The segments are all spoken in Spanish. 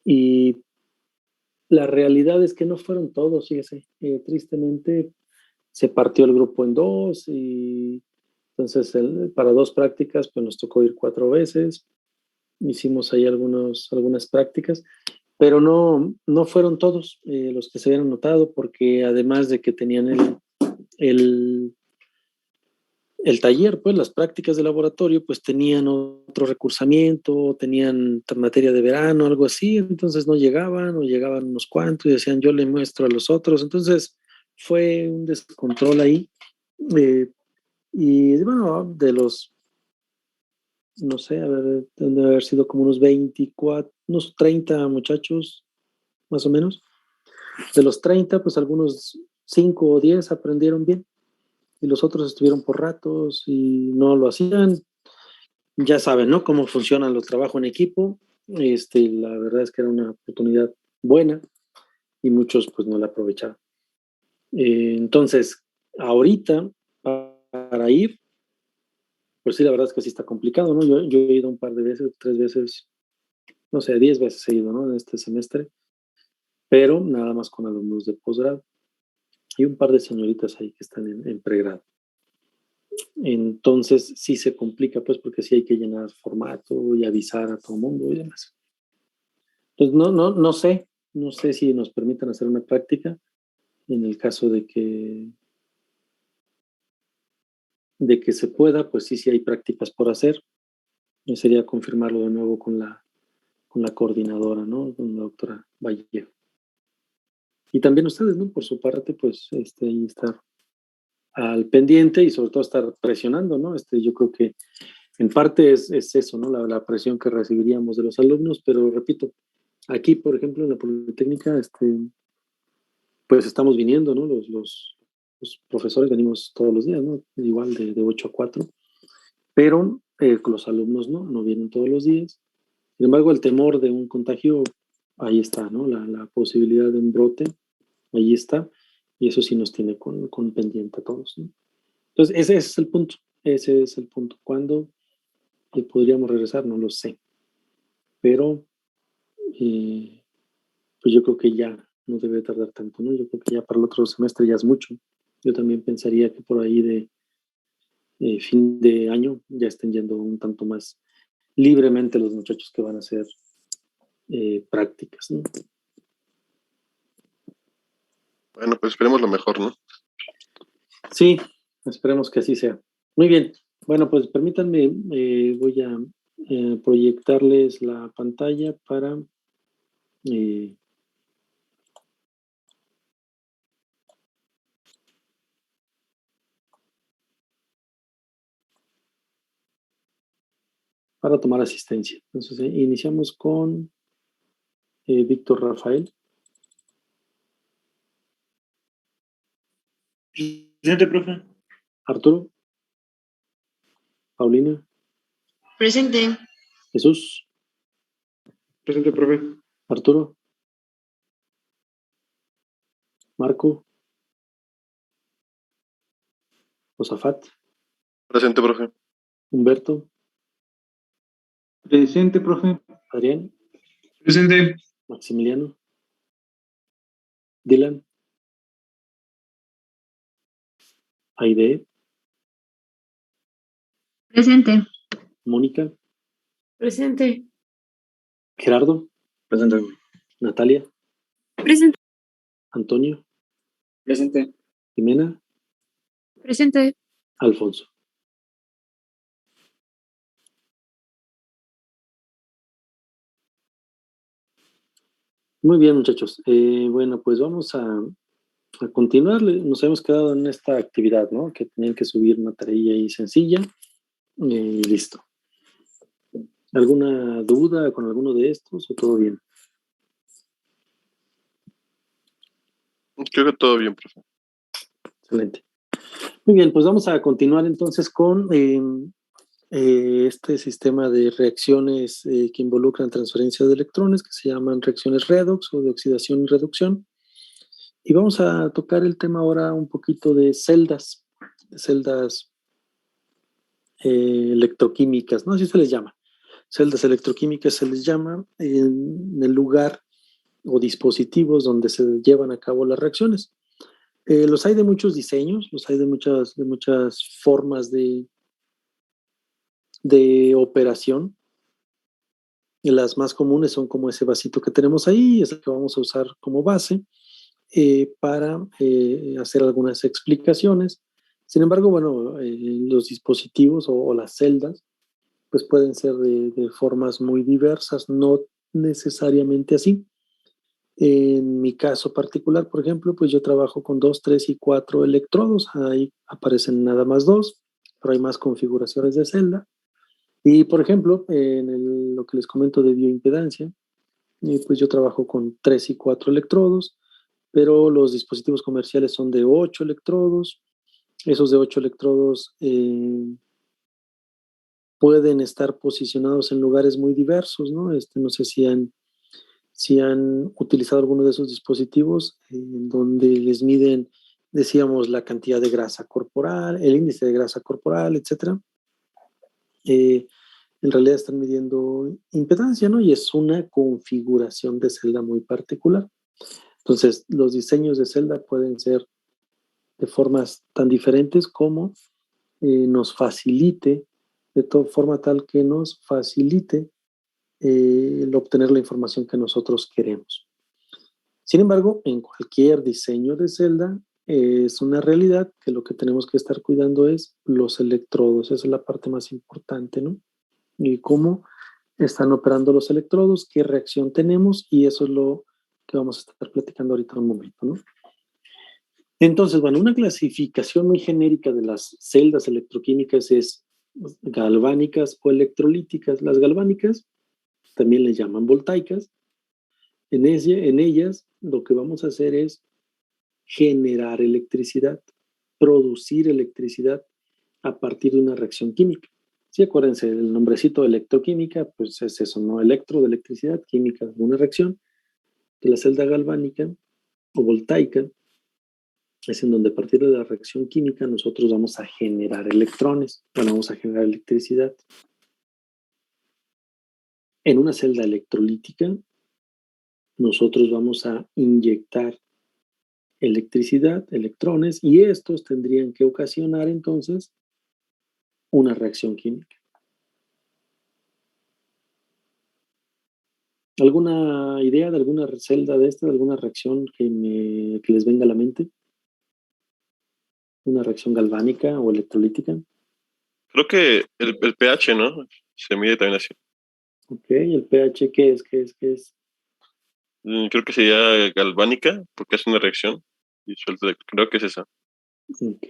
Y la realidad es que no fueron todos, fíjese. Tristemente se partió el grupo en dos y entonces para 2 prácticas pues nos tocó ir 4 veces. Hicimos ahí algunas prácticas, pero no fueron todos los que se habían anotado, porque además de que tenían el, el taller, pues las prácticas de laboratorio, pues tenían otro recursamiento, tenían materia de verano, algo así, entonces no llegaban o llegaban unos cuantos y decían yo le muestro a los otros, entonces fue un descontrol ahí. Y bueno, de los, no sé, a ver, deben haber sido como unos 24, unos 30 muchachos, más o menos. De los 30, pues algunos 5 o 10 aprendieron bien y los otros estuvieron por ratos y no lo hacían. Ya saben, ¿no? Cómo funcionan los trabajos en equipo. La verdad es que era una oportunidad buena y muchos pues no la aprovecharon. Entonces, ahorita, para ir, pues sí, la verdad es que sí está complicado, ¿no? Yo he ido un par de veces, 3 veces, no sé, 10 veces he ido, ¿no? En este semestre, pero nada más con alumnos de posgrado y un par de señoritas ahí que están en pregrado. Entonces sí se complica, pues, porque sí hay que llenar formato y avisar a todo el mundo y demás. Entonces no sé si nos permitan hacer una práctica en el caso de que se pueda, pues sí hay prácticas por hacer. Sería confirmarlo de nuevo con la coordinadora, ¿no? Con la doctora Vallejo. Y también ustedes, ¿no? Por su parte, pues, ahí estar al pendiente y sobre todo estar presionando, ¿no? Yo creo que en parte es eso, ¿no? La presión que recibiríamos de los alumnos, pero repito, aquí, por ejemplo, en la Politécnica, pues estamos viniendo, ¿no? Los profesores venimos todos los días, ¿no? Igual de 8 a 4, pero los alumnos no vienen todos los días. Sin embargo, el temor de un contagio, ahí está, ¿no? La posibilidad de un brote, ahí está, y eso sí nos tiene con pendiente a todos, ¿no? Entonces, ese es el punto. ¿Cuándo podríamos regresar? No lo sé, pero pues yo creo que ya no debe tardar tanto, ¿no? Yo creo que ya para el otro semestre ya es mucho. Yo también pensaría que por ahí de fin de año ya estén yendo un tanto más libremente los muchachos que van a hacer prácticas, ¿no? Bueno, pues esperemos lo mejor, ¿no? Sí, esperemos que así sea. Muy bien. Bueno, pues permítanme, voy a proyectarles la pantalla para tomar asistencia. Entonces, iniciamos con Víctor Rafael. Presente, profe. Arturo. Paulina. Presente. Jesús. Presente, profe. Arturo. Marco. Josafat. Presente, profe. Humberto. Presente, profe. Adrián. Presente. Maximiliano. Dylan. Aide. Presente. Mónica. Presente. Gerardo. Presente. Natalia. Presente. Antonio. Presente. Jimena. Presente. Alfonso. Muy bien, muchachos. Bueno, pues vamos a continuar. Nos hemos quedado en esta actividad, ¿no? Que tenían que subir una tarea ahí sencilla y listo. ¿Alguna duda con alguno de estos o todo bien? Creo que todo bien, profe. Excelente. Muy bien, pues vamos a continuar entonces con este sistema de reacciones que involucran transferencia de electrones, que se llaman reacciones redox o de oxidación y reducción. Y vamos a tocar el tema ahora un poquito de celdas electroquímicas, ¿no? Así se les llama. celdas electroquímicas se les llama en el lugar o dispositivos donde se llevan a cabo las reacciones. Los hay de muchos diseños, los hay de muchas formas de operación. Las más comunes son como ese vasito que tenemos ahí, es el que vamos a usar como base para hacer algunas explicaciones. Sin embargo, bueno, los dispositivos o las celdas pues pueden ser de formas muy diversas, no necesariamente así. En mi caso particular, por ejemplo, pues yo trabajo con 2, 3 y 4 electrodos. Ahí aparecen nada más 2, pero hay más configuraciones de celda. Y, por ejemplo, lo que les comento de bioimpedancia, pues yo trabajo con 3 y 4 electrodos, pero los dispositivos comerciales son de 8 electrodos. Esos de 8 electrodos pueden estar posicionados en lugares muy diversos, ¿no? No sé si han utilizado alguno de esos dispositivos en donde les miden, decíamos, la cantidad de grasa corporal, el índice de grasa corporal, etcétera. En realidad están midiendo impedancia, ¿no? Y es una configuración de celda muy particular. Entonces, los diseños de celda pueden ser de formas tan diferentes como nos facilite, de forma tal que nos facilite el obtener la información que nosotros queremos. Sin embargo, en cualquier diseño de celda es una realidad que lo que tenemos que estar cuidando es los electrodos. Esa es la parte más importante, ¿no? Y cómo están operando los electrodos, qué reacción tenemos, y eso es lo que vamos a estar platicando ahorita un momento, ¿no? Entonces, bueno, una clasificación muy genérica de las celdas electroquímicas es galvánicas o electrolíticas. Las galvánicas también les llaman voltaicas. En ellas lo que vamos a hacer es generar electricidad, producir electricidad a partir de una reacción química. Sí, acuérdense, el nombrecito electroquímica, pues es eso, ¿no? Electro de electricidad, química de una reacción. De la celda galvánica o voltaica es en donde a partir de la reacción química nosotros vamos a generar electrones, bueno, vamos a generar electricidad. En una celda electrolítica nosotros vamos a inyectar electricidad, electrones, y estos tendrían que ocasionar entonces una reacción química. ¿Alguna idea de alguna celda de esta, de alguna reacción que les venga a la mente? ¿Una reacción galvánica o electrolítica? Creo que el pH, ¿no? Se mide también así. Ok, ¿el pH qué es? Creo que sería galvánica, porque es una reacción. Y creo que es esa. Ok,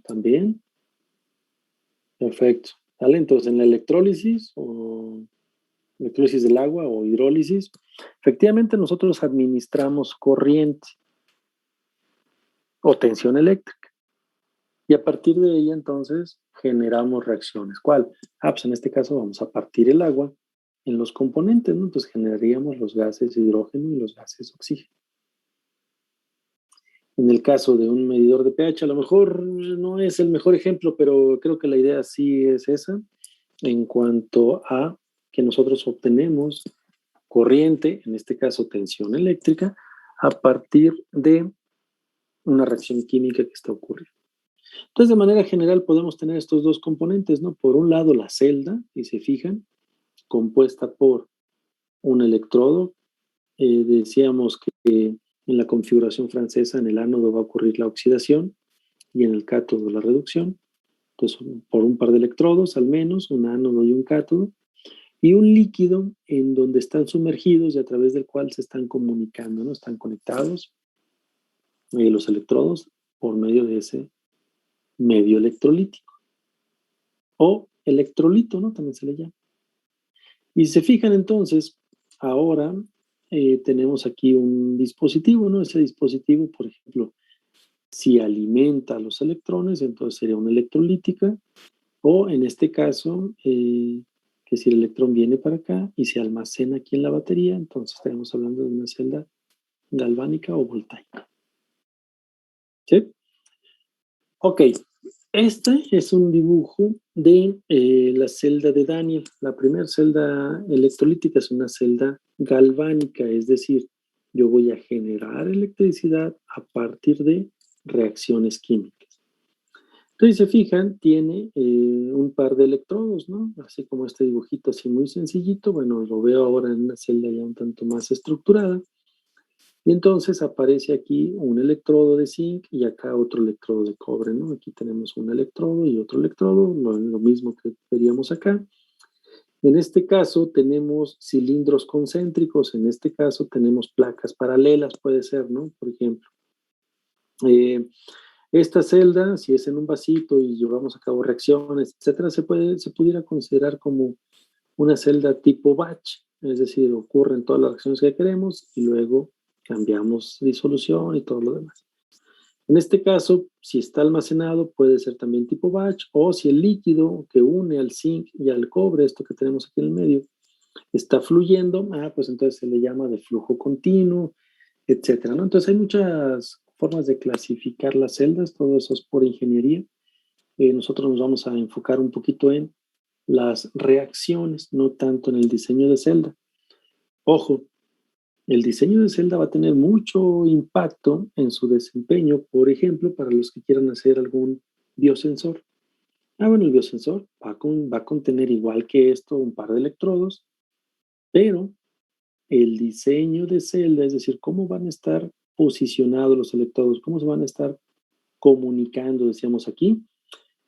también. Perfecto. ¿Vale? Entonces, en la electrólisis o electrólisis del agua o hidrólisis, efectivamente nosotros administramos corriente o tensión eléctrica. Y a partir de ella, entonces, generamos reacciones. ¿Cuál? Pues en este caso vamos a partir el agua en los componentes, ¿no? Entonces generaríamos los gases hidrógeno y los gases oxígeno. En el caso de un medidor de pH, a lo mejor no es el mejor ejemplo, pero creo que la idea sí es esa, en cuanto a que nosotros obtenemos corriente, en este caso tensión eléctrica, a partir de una reacción química que está ocurriendo. Entonces, de manera general, podemos tener estos dos componentes, ¿no? Por un lado, la celda, si se fijan, compuesta por un electrodo. Decíamos que en la configuración francesa, en el ánodo va a ocurrir la oxidación y en el cátodo la reducción. Entonces, por un par de electrodos, al menos, un ánodo y un cátodo, y un líquido en donde están sumergidos y a través del cual se están comunicando, ¿no? Están conectados los electrodos por medio de ese medio electrolítico o electrolito, ¿no? También se le llama. Y se fijan entonces, ahora tenemos aquí un dispositivo, ¿no? Ese dispositivo, por ejemplo, si alimenta a los electrones, entonces sería una electrolítica, o en este caso, que si el electrón viene para acá y se almacena aquí en la batería, entonces estaremos hablando de una celda galvánica o voltaica. ¿Sí? Ok, Este es un dibujo de la celda de Daniel. La primera celda electrolítica es una celda galvánica, es decir, yo voy a generar electricidad a partir de reacciones químicas. Entonces, si se fijan, tiene un par de electrodos, ¿no? Así como este dibujito así muy sencillito. Bueno, lo veo ahora en una celda ya un tanto más estructurada. Y entonces aparece aquí un electrodo de zinc y acá otro electrodo de cobre, ¿no? Aquí tenemos un electrodo y otro electrodo, lo mismo que veríamos acá. En este caso tenemos cilindros concéntricos, en este caso tenemos placas paralelas, puede ser, ¿no? Por ejemplo. Esta celda, si es en un vasito y llevamos a cabo reacciones, etcétera, se pudiera considerar como una celda tipo batch, es decir, ocurren todas las reacciones que queremos y luego cambiamos disolución y todo lo demás. En este caso, si está almacenado, puede ser también tipo batch, o si el líquido que une al zinc y al cobre, esto que tenemos aquí en el medio, está fluyendo, pues entonces se le llama de flujo continuo, etcétera, ¿no? Entonces hay muchas formas de clasificar las celdas, todo eso es por ingeniería. Nosotros nos vamos a enfocar un poquito en las reacciones, no tanto en el diseño de celda. Ojo, el diseño de celda va a tener mucho impacto en su desempeño, por ejemplo, para los que quieran hacer algún biosensor. Bueno, el biosensor va a contener igual que esto un par de electrodos, pero el diseño de celda, es decir, cómo van a estar posicionados los electrodos, cómo se van a estar comunicando, decíamos aquí,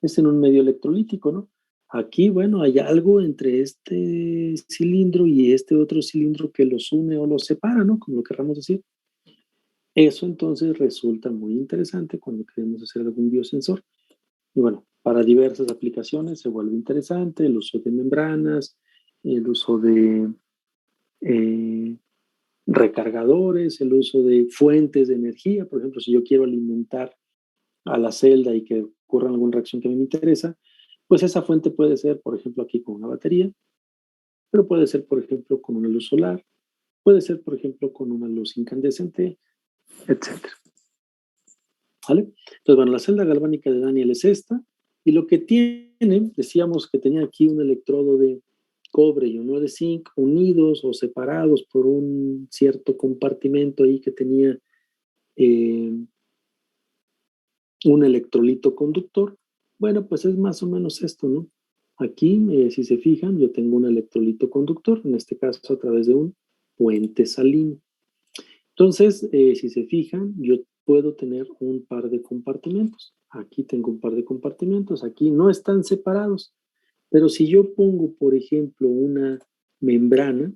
es en un medio electrolítico, ¿no? Aquí, bueno, hay algo entre este cilindro y este otro cilindro que los une o los separa, ¿no? Como lo querramos decir. Eso entonces resulta muy interesante cuando queremos hacer algún biosensor. Y bueno, para diversas aplicaciones se vuelve interesante el uso de membranas, el uso de recargadores, el uso de fuentes de energía. Por ejemplo, si yo quiero alimentar a la celda y que ocurra alguna reacción que a mí me interesa, pues esa fuente puede ser, por ejemplo, aquí con una batería, pero puede ser, por ejemplo, con una luz solar, puede ser, por ejemplo, con una luz incandescente, etcétera. ¿Vale? Entonces, bueno, la celda galvánica de Daniel es esta, y lo que tiene, decíamos que tenía aquí un electrodo de cobre y uno de zinc unidos o separados por un cierto compartimento ahí que tenía un electrolito conductor. Bueno, pues es más o menos esto, ¿no? Aquí, si se fijan, yo tengo un electrolito conductor, en este caso a través de un puente salino. Entonces, si se fijan, yo puedo tener un par de compartimentos. Aquí tengo un par de compartimentos, aquí no están separados. Pero si yo pongo, por ejemplo, una membrana,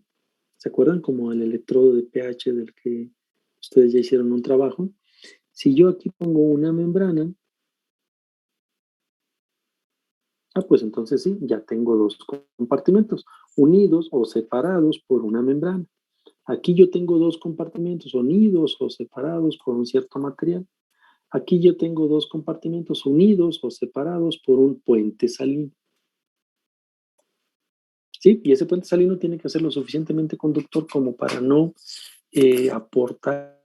¿se acuerdan? Como el electrodo de pH del que ustedes ya hicieron un trabajo. Si yo aquí pongo una membrana, pues entonces sí, ya tengo dos compartimentos, unidos o separados por una membrana. Aquí yo tengo dos compartimentos unidos o separados por un cierto material. Aquí yo tengo dos compartimentos unidos o separados por un puente salino. ¿Sí? Y ese puente salino tiene que ser lo suficientemente conductor como para no aportar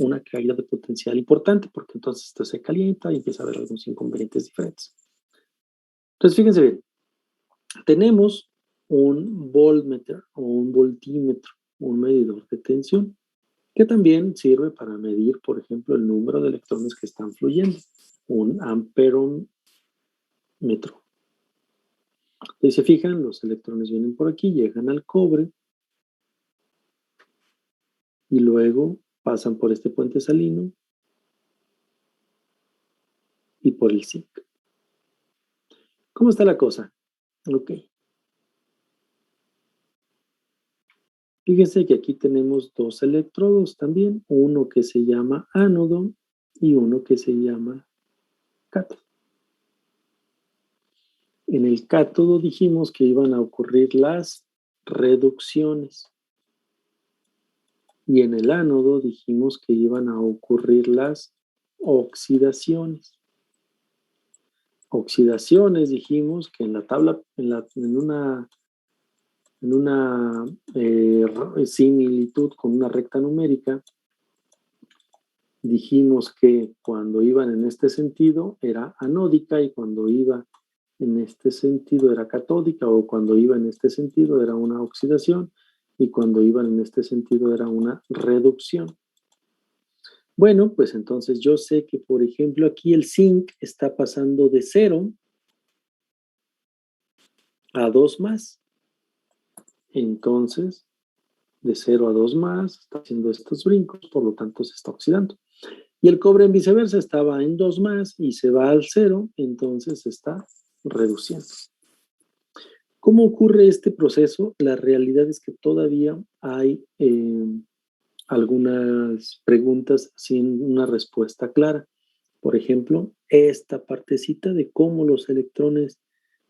una caída de potencial importante, porque entonces esto se calienta y empieza a haber algunos inconvenientes diferentes. Entonces, fíjense bien, tenemos un voltmeter o un voltímetro, un medidor de tensión, que también sirve para medir, por ejemplo, el número de electrones que están fluyendo, un amperómetro. Si se fijan, los electrones vienen por aquí, llegan al cobre y luego pasan por este puente salino y por el zinc. ¿Cómo está la cosa? Ok. Fíjense que aquí tenemos dos electrodos también, uno que se llama ánodo y uno que se llama cátodo. En el cátodo dijimos que iban a ocurrir las reducciones y en el ánodo dijimos que iban a ocurrir las oxidaciones. Oxidaciones dijimos que en la tabla, en una similitud con una recta numérica, dijimos que cuando iban en este sentido era anódica y cuando iba en este sentido era catódica, o cuando iba en este sentido era una oxidación y cuando iban en este sentido era una reducción. Bueno, pues entonces yo sé que, por ejemplo, aquí el zinc está pasando de 0 a 2 más. Entonces, de 0 a 2 más, está haciendo estos brincos, por lo tanto se está oxidando. Y el cobre en viceversa estaba en 2 más y se va al 0, entonces se está reduciendo. ¿Cómo ocurre este proceso? La realidad es que todavía hay algunas preguntas sin una respuesta clara. Por ejemplo, esta partecita de cómo los electrones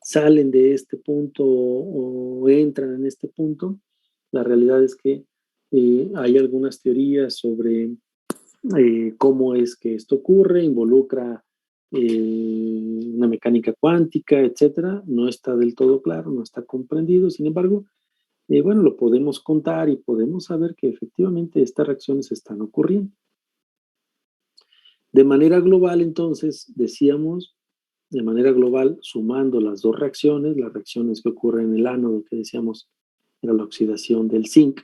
salen de este punto o entran en este punto, la realidad es que hay algunas teorías sobre cómo es que esto ocurre, involucra una mecánica cuántica, etcétera. No está del todo claro, no está comprendido. Sin embargo, bueno, lo podemos contar y podemos saber que efectivamente estas reacciones están ocurriendo. De manera global, entonces, decíamos, de manera global, sumando las dos reacciones, las reacciones que ocurren en el ánodo, que decíamos era la oxidación del zinc,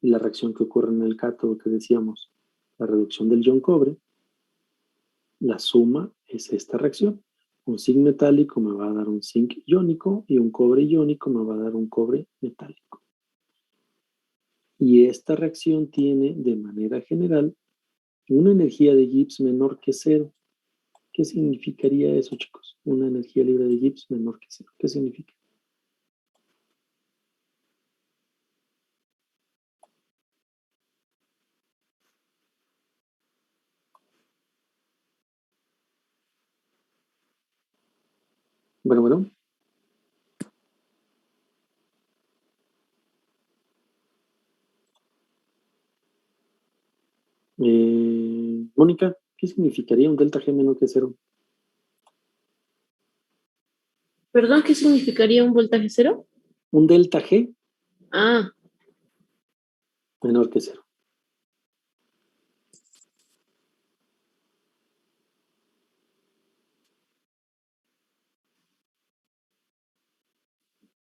y la reacción que ocurre en el cátodo, que decíamos la reducción del ion cobre, la suma es esta reacción. Un zinc metálico me va a dar un zinc iónico y un cobre iónico me va a dar un cobre metálico. Y esta reacción tiene, de manera general, una energía de Gibbs menor que 0. ¿Qué significaría eso, chicos? Una energía libre de Gibbs menor que 0. ¿Qué significa? Bueno. Mónica, ¿qué significaría un delta G menor que 0? ¿Perdón, qué significaría un voltaje cero? Un delta G Ah, menor que 0.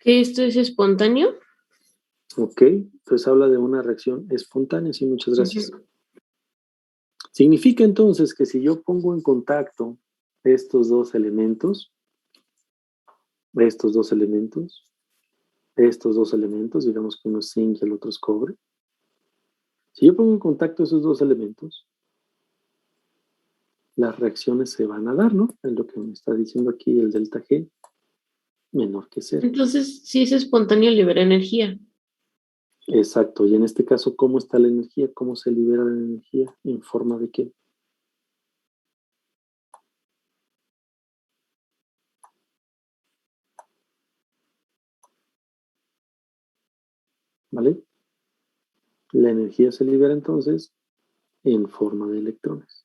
¿que esto es espontáneo? Ok, entonces habla de una reacción espontánea, sí, muchas gracias. Significa entonces que si yo pongo en contacto estos dos elementos, digamos que uno es zinc y el otro es cobre, si yo pongo en contacto esos dos elementos, las reacciones se van a dar, ¿no? Es lo que me está diciendo aquí el delta G menor que 0. Entonces, si es espontáneo, libera energía. Exacto, y en este caso, ¿cómo está la energía? ¿Cómo se libera la energía? ¿En forma de qué? ¿Vale? La energía se libera entonces en forma de electrones.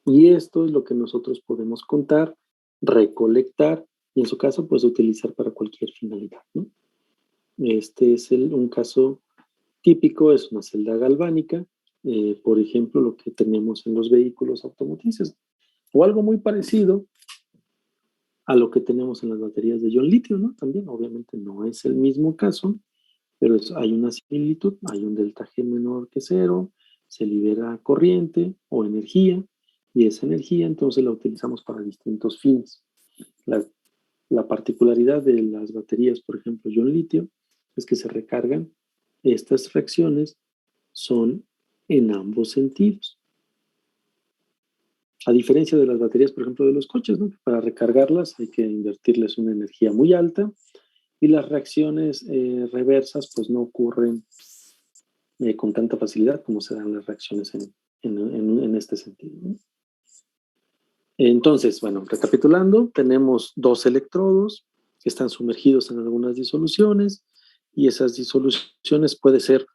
Y esto es lo que nosotros podemos contar, recolectar y en su caso, pues utilizar para cualquier finalidad, ¿no? Este es un caso típico, es una celda galvánica, por ejemplo, lo que tenemos en los vehículos automotrices, o algo muy parecido a lo que tenemos en las baterías de ion litio, ¿no? También, obviamente, no es el mismo caso, pero hay una similitud, hay un delta G menor que 0, se libera corriente o energía, y esa energía entonces la utilizamos para distintos fines. La particularidad de las baterías, por ejemplo, ion litio, es que se recargan, estas reacciones son en ambos sentidos. A diferencia de las baterías, por ejemplo, de los coches, ¿no? Para recargarlas hay que invertirles una energía muy alta y las reacciones reversas pues no ocurren con tanta facilidad como se dan las reacciones en este sentido, ¿no? Entonces, bueno, recapitulando, tenemos dos electrodos que están sumergidos en algunas disoluciones y esas disoluciones puede ser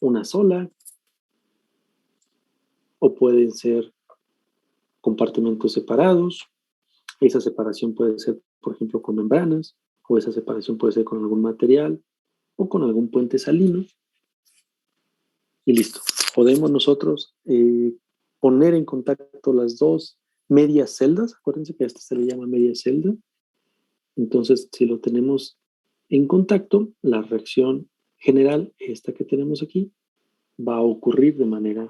una sola o pueden ser compartimentos separados. Esa separación puede ser, por ejemplo, con membranas, o esa separación puede ser con algún material o con algún puente salino. Y listo. Podemos nosotros poner en contacto las dos medias celdas. Acuérdense que a esta se le llama media celda. Entonces, si lo tenemos en contacto, la reacción general, esta que tenemos aquí, va a ocurrir de manera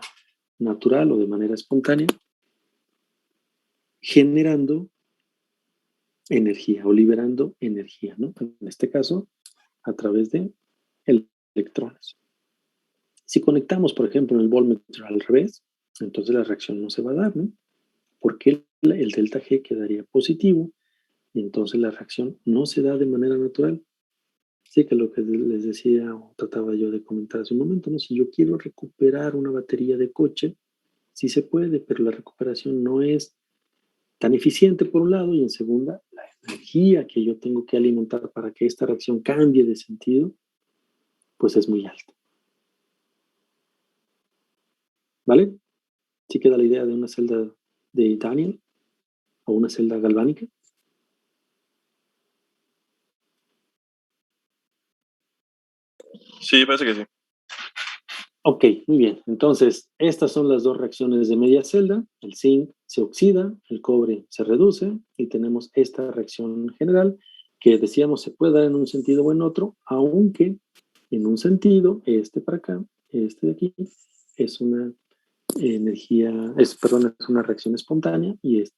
natural o de manera espontánea, generando energía o liberando energía, ¿no? En este caso, a través de electrones. Si conectamos, por ejemplo, el voltmetro al revés, entonces la reacción no se va a dar, ¿no? Porque el delta G quedaría positivo y entonces la reacción no se da de manera natural. Sí, que lo que les decía o trataba yo de comentar hace un momento, ¿no? Si yo quiero recuperar una batería de coche, sí se puede, pero la recuperación no es tan eficiente por un lado y en segunda, la energía que yo tengo que alimentar para que esta reacción cambie de sentido, pues es muy alta. ¿Vale? ¿Sí queda la idea de una celda de Daniel o una celda galvánica? Sí, parece que sí. Ok, muy bien. Entonces, estas son las dos reacciones de media celda. El zinc se oxida, el cobre se reduce y tenemos esta reacción general que decíamos se puede dar en un sentido o en otro, aunque en un sentido, este para acá, este de aquí, es una es una reacción espontánea y el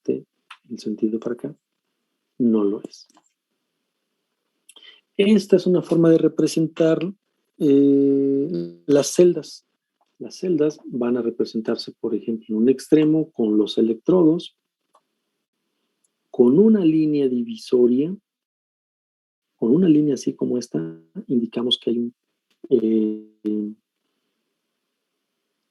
sentido para acá, no lo es. Esta es una forma de representar las celdas. Las celdas van a representarse, por ejemplo, en un extremo con los electrodos, con una línea divisoria, con una línea así como esta, indicamos que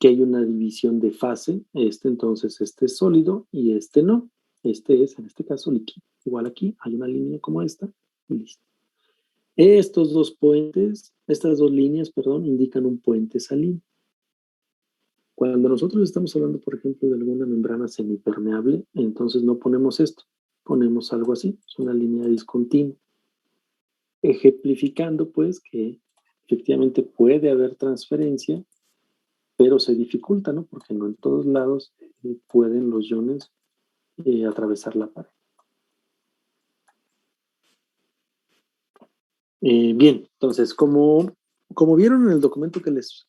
hay una división de fase. Entonces, este es sólido y este no. Este es, en este caso, líquido. Igual aquí hay una línea como esta y listo. Estas dos líneas, indican un puente salino. Cuando nosotros estamos hablando, por ejemplo, de alguna membrana semipermeable, entonces no ponemos esto, ponemos algo así, es una línea discontinua, ejemplificando pues que efectivamente puede haber transferencia, pero se dificulta, ¿no? Porque no en todos lados pueden los iones atravesar la pared. Bien, entonces, como vieron en el documento que les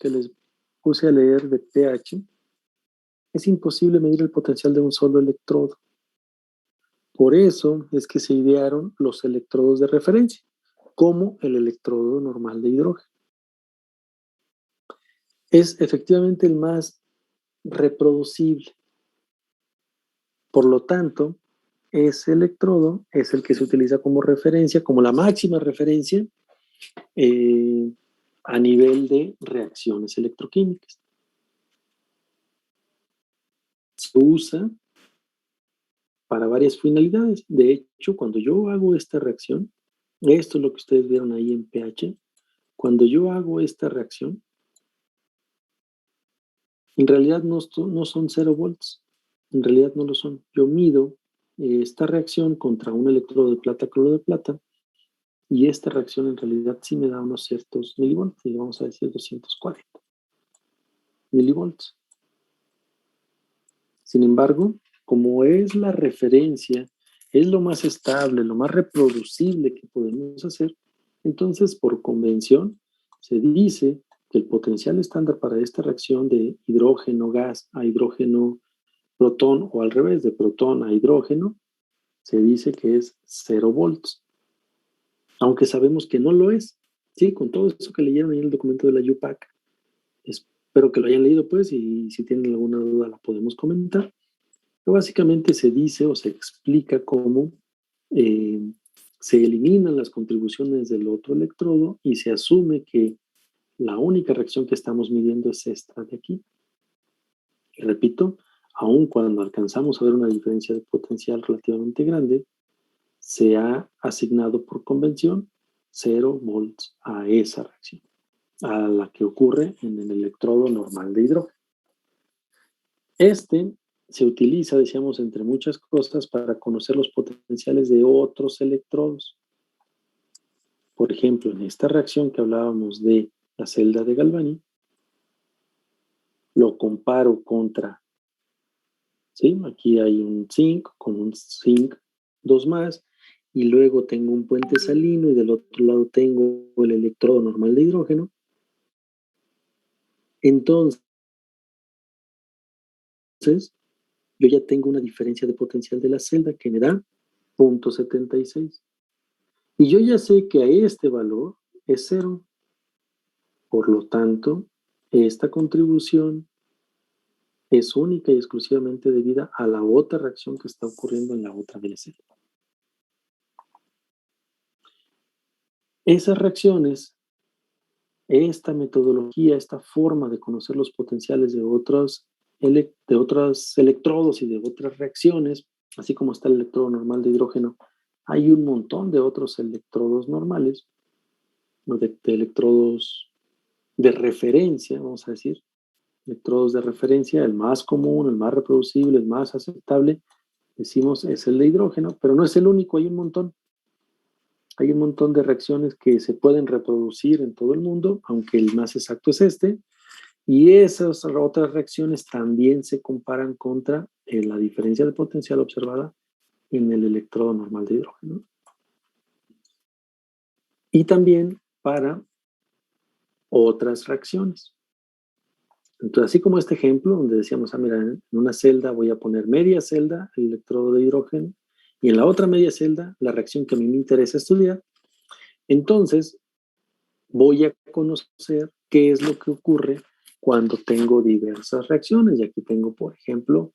puse a leer de pH, es imposible medir el potencial de un solo electrodo. Por eso es que se idearon los electrodos de referencia, como el electrodo normal de hidrógeno. Es efectivamente el más reproducible. Por lo tanto, ese electrodo es el que se utiliza como referencia, como la máxima referencia a nivel de reacciones electroquímicas. Se usa para varias finalidades. De hecho, cuando yo hago esta reacción, esto es lo que ustedes vieron ahí en pH, cuando yo hago esta reacción, en realidad no son 0 volts, en realidad no lo son. Yo mido esta reacción contra un electrodo de plata, cloro de plata, y esta reacción en realidad sí me da unos ciertos milivolts, y vamos a decir 240 milivolts. Sin embargo, como es la referencia, es lo más estable, lo más reproducible que podemos hacer, entonces por convención se dice que el potencial estándar para esta reacción de hidrógeno gas a hidrógeno protón o al revés, de protón a hidrógeno, se dice que es 0 volts. Aunque sabemos que no lo es, ¿sí? Con todo eso que leyeron en el documento de la UPAC. Espero que lo hayan leído, pues, y si tienen alguna duda la podemos comentar. Pero básicamente se dice o se explica cómo se eliminan las contribuciones del otro electrodo y se asume que la única reacción que estamos midiendo es esta de aquí. Y repito, aun cuando alcanzamos a ver una diferencia de potencial relativamente grande, se ha asignado por convención 0 volts a esa reacción, a la que ocurre en el electrodo normal de hidrógeno. Se utiliza, decíamos, entre muchas cosas para conocer los potenciales de otros electrodos. Por ejemplo, en esta reacción que hablábamos de la celda de Galvani, lo comparo contra ¿Sí? Aquí hay un zinc con un zinc 2 más, y luego tengo un puente salino y del otro lado tengo el electrodo normal de hidrógeno. Entonces, yo ya tengo una diferencia de potencial de la celda que me da 0.76. Y yo ya sé que a este valor es 0. Por lo tanto, esta contribución es única y exclusivamente debida a la otra reacción que está ocurriendo en la otra media celda. Esas reacciones, esta metodología, esta forma de conocer los potenciales de otros electrodos y de otras reacciones, así como está el electrodo normal de hidrógeno, hay un montón de otros electrodos normales, de electrodos de referencia, vamos a decir, electrodos de referencia, el más común, el más reproducible, el más aceptable, decimos es el de hidrógeno, pero no es el único, hay un montón. Hay un montón de reacciones que se pueden reproducir en todo el mundo, aunque el más exacto es este, y esas otras reacciones también se comparan contra la diferencia de potencial observada en el electrodo normal de hidrógeno. Y también para otras reacciones. Entonces, así como este ejemplo, donde decíamos, mira, en una celda voy a poner media celda, el electrodo de hidrógeno, y en la otra media celda, la reacción que a mí me interesa estudiar. Entonces, voy a conocer qué es lo que ocurre cuando tengo diversas reacciones. Y aquí tengo, por ejemplo,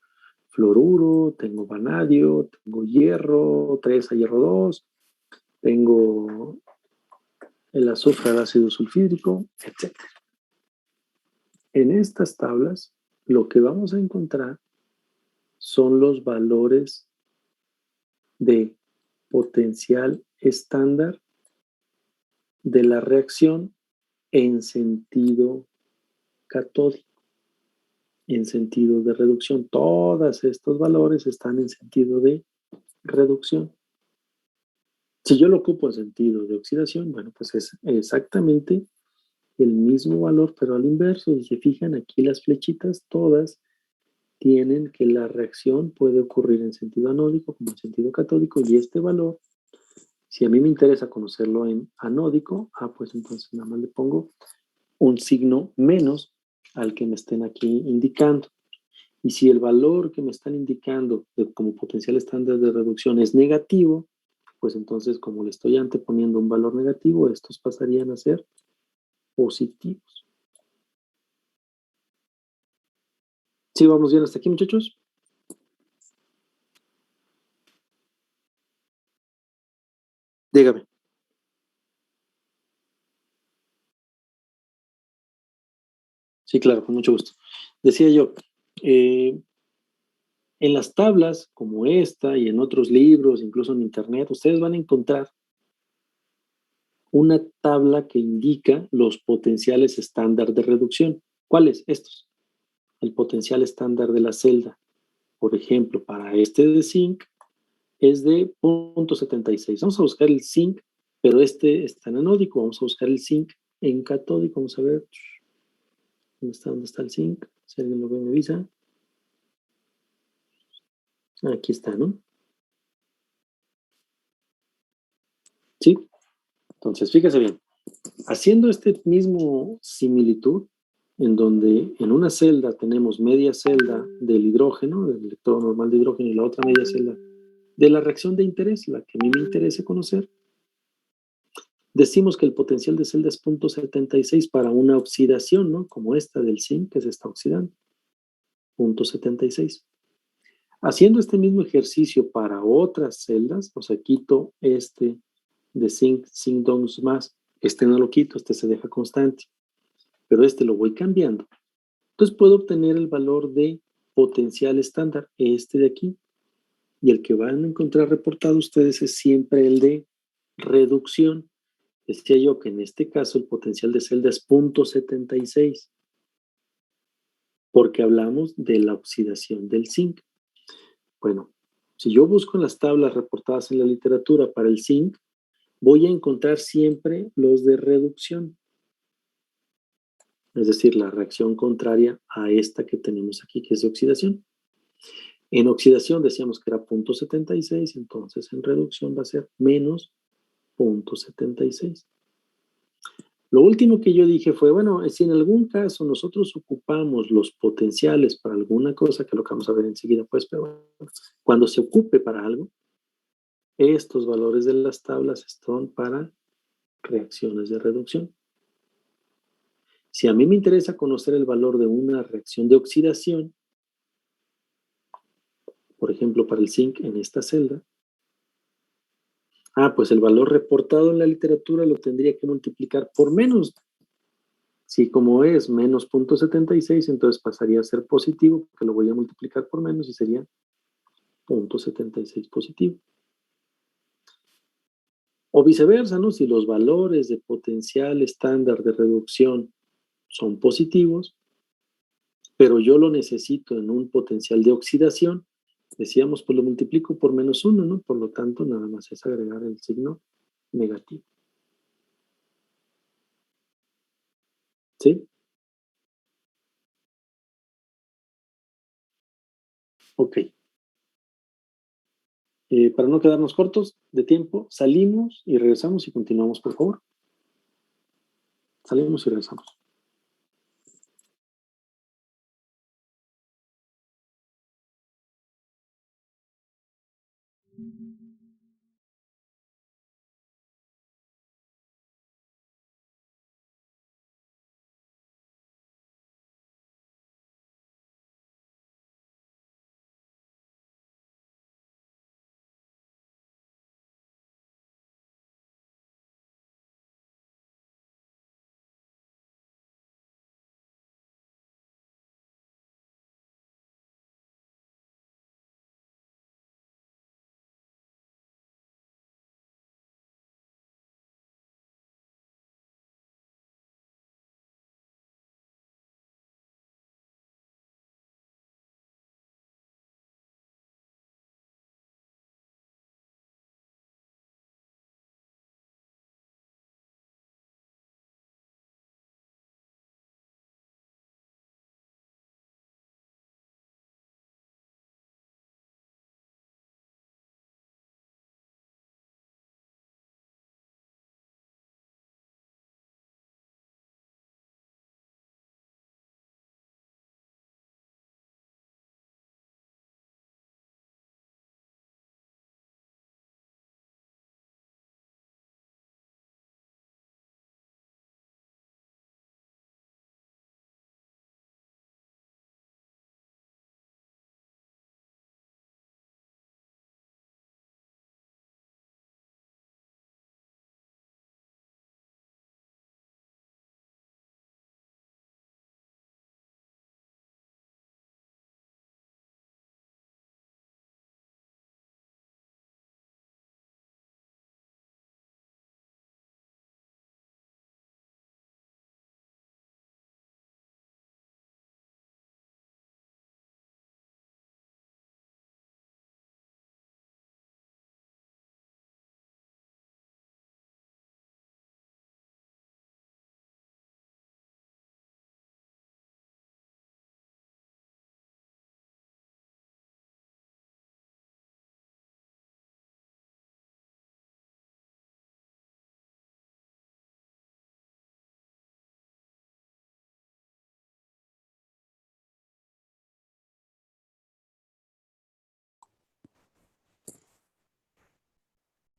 fluoruro, tengo vanadio, tengo hierro, 3 a hierro 2, tengo el azufre al ácido sulfídrico, etc. En estas tablas, lo que vamos a encontrar son los valores de potencial estándar de la reacción en sentido catódico, en sentido de reducción. Todos estos valores están en sentido de reducción. Si yo lo ocupo en sentido de oxidación, bueno, pues es exactamente el mismo valor, pero al inverso. Si se fijan, aquí las flechitas todas tienen que la reacción puede ocurrir en sentido anódico como en sentido catódico, y este valor, si a mí me interesa conocerlo en anódico, pues entonces nada más le pongo un signo menos al que me estén aquí indicando. Y si el valor que me están indicando como potencial estándar de reducción es negativo, pues entonces como le estoy anteponiendo un valor negativo, estos pasarían a ser positivos. ¿Sí vamos bien hasta aquí, muchachos? Dígame. Sí, claro, con mucho gusto. Decía yo, en las tablas como esta y en otros libros, incluso en internet, ustedes van a encontrar una tabla que indica los potenciales estándar de reducción. ¿Cuáles? Estos. El potencial estándar de la celda. Por ejemplo, para este de zinc es de 0.76. Vamos a buscar el zinc, pero este está en anódico. Vamos a buscar el zinc en catódico. Vamos a ver. ¿Dónde está el zinc? Si alguien lo ve, me avisa. Aquí está, ¿no? Sí. Entonces, fíjese bien. Haciendo este mismo similitud, en donde en una celda tenemos media celda del hidrógeno, del electrodo normal de hidrógeno, y la otra media celda de la reacción de interés, la que a mí me interesa conocer, decimos que el potencial de celda es 0.76 para una oxidación, ¿no? Como esta del zinc que se está oxidando, 0.76. Haciendo este mismo ejercicio para otras celdas, o sea, quito este de zinc 2 más, este no lo quito, este se deja constante, pero este lo voy cambiando. Entonces puedo obtener el valor de potencial estándar, este de aquí, y el que van a encontrar reportado ustedes es siempre el de reducción. Decía yo que en este caso el potencial de celda es 0.76, porque hablamos de la oxidación del zinc. Bueno, si yo busco en las tablas reportadas en la literatura para el zinc, voy a encontrar siempre los de reducción, es decir, la reacción contraria a esta que tenemos aquí, que es de oxidación. En oxidación decíamos que era 0.76, entonces en reducción va a ser menos 0.76. Lo último que yo dije fue, bueno, si en algún caso nosotros ocupamos los potenciales para alguna cosa, que lo que vamos a ver enseguida, pues, pero cuando se ocupe para algo, estos valores de las tablas son para reacciones de reducción. Si a mí me interesa conocer el valor de una reacción de oxidación, por ejemplo, para el zinc en esta celda, pues el valor reportado en la literatura lo tendría que multiplicar por menos. Si como es menos 0.76, entonces pasaría a ser positivo, porque lo voy a multiplicar por menos y sería 0.76 positivo. O viceversa, ¿no? Si los valores de potencial estándar de reducción son positivos, pero yo lo necesito en un potencial de oxidación, decíamos, pues lo multiplico por menos 1, ¿no? Por lo tanto, nada más es agregar el signo negativo. ¿Sí? Ok. Para no quedarnos cortos de tiempo, salimos y regresamos y continuamos, por favor. Salimos y regresamos.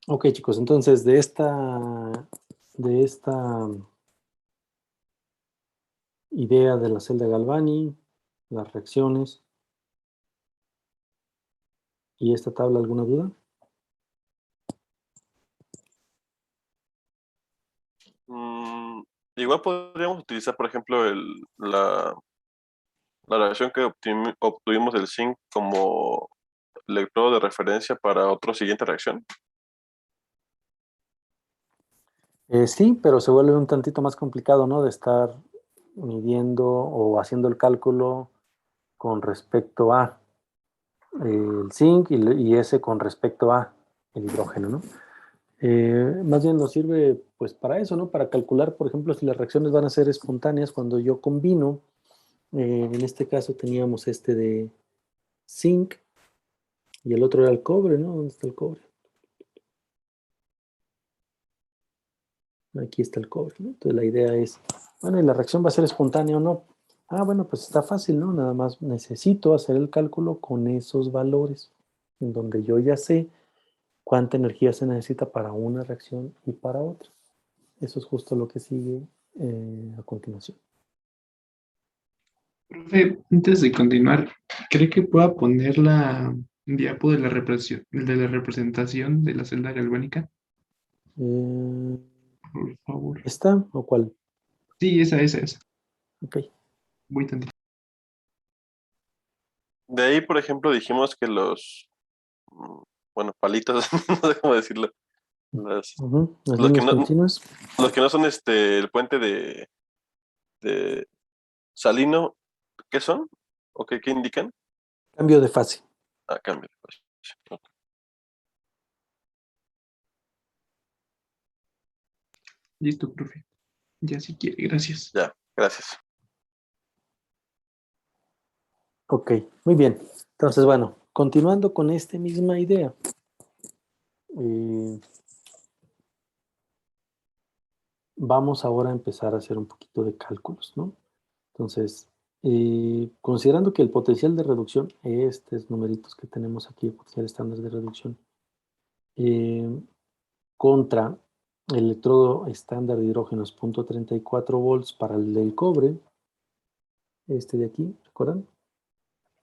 Ok, chicos, entonces de esta idea de la celda Galvani, las reacciones y esta tabla, ¿alguna duda? Igual podríamos utilizar, por ejemplo, la reacción que obtuvimos del zinc como electrodo de referencia para otra siguiente reacción. Sí, pero se vuelve un tantito más complicado, ¿no? De estar midiendo o haciendo el cálculo con respecto a el zinc y ese con respecto a el hidrógeno, ¿no? Más bien nos sirve pues para eso, ¿no? Para calcular, por ejemplo, si las reacciones van a ser espontáneas cuando yo combino. En este caso teníamos este de zinc Y el otro era el cobre, ¿no? ¿Dónde está el cobre? Aquí está el cobre, ¿no? Entonces la idea es, bueno, ¿y la reacción va a ser espontánea o no? Ah, bueno, pues está fácil, ¿no? Nada más necesito hacer el cálculo con esos valores, en donde yo ya sé cuánta energía se necesita para una reacción y para otra. Eso es justo lo que sigue a continuación. Profe, antes de continuar, ¿cree que pueda poner la diapo de la representación de la celda galvánica? Eh, Por favor. ¿Esta o cuál? Sí, esa. Ok. Voy tantito. De ahí, por ejemplo, dijimos que los, bueno, palitos, no sé cómo decirlo, las- Ujú. Las los que líneas no, continuas. los que no son el puente de Salino, ¿qué son? ¿O qué indican? Cambio de fase. Ah, cambio. Listo, profe. Ya si quiere, gracias. Ya, gracias. Ok, muy bien. Entonces, bueno, continuando con esta misma idea. Vamos ahora a empezar a hacer un poquito de cálculos, ¿no? Entonces, considerando que el potencial de reducción, estos numeritos que tenemos aquí, el potencial estándar de reducción, contra el electrodo estándar de hidrógeno es 0.34 volts para el del cobre, este de aquí, ¿recuerdan?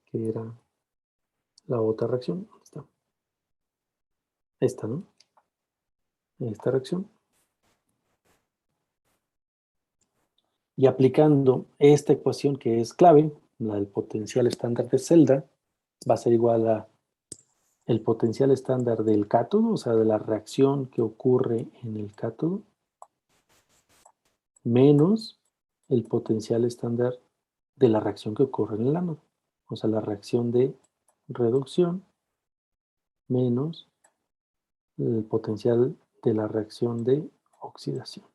Que era la otra reacción. ¿Dónde está? Esta, ¿no? Esta reacción. Y aplicando esta ecuación que es clave, la del potencial estándar de celda, va a ser igual a el potencial estándar del cátodo, o sea, de la reacción que ocurre en el cátodo, menos el potencial estándar de la reacción que ocurre en el ánodo. O sea, la reacción de reducción menos el potencial de la reacción de oxidación.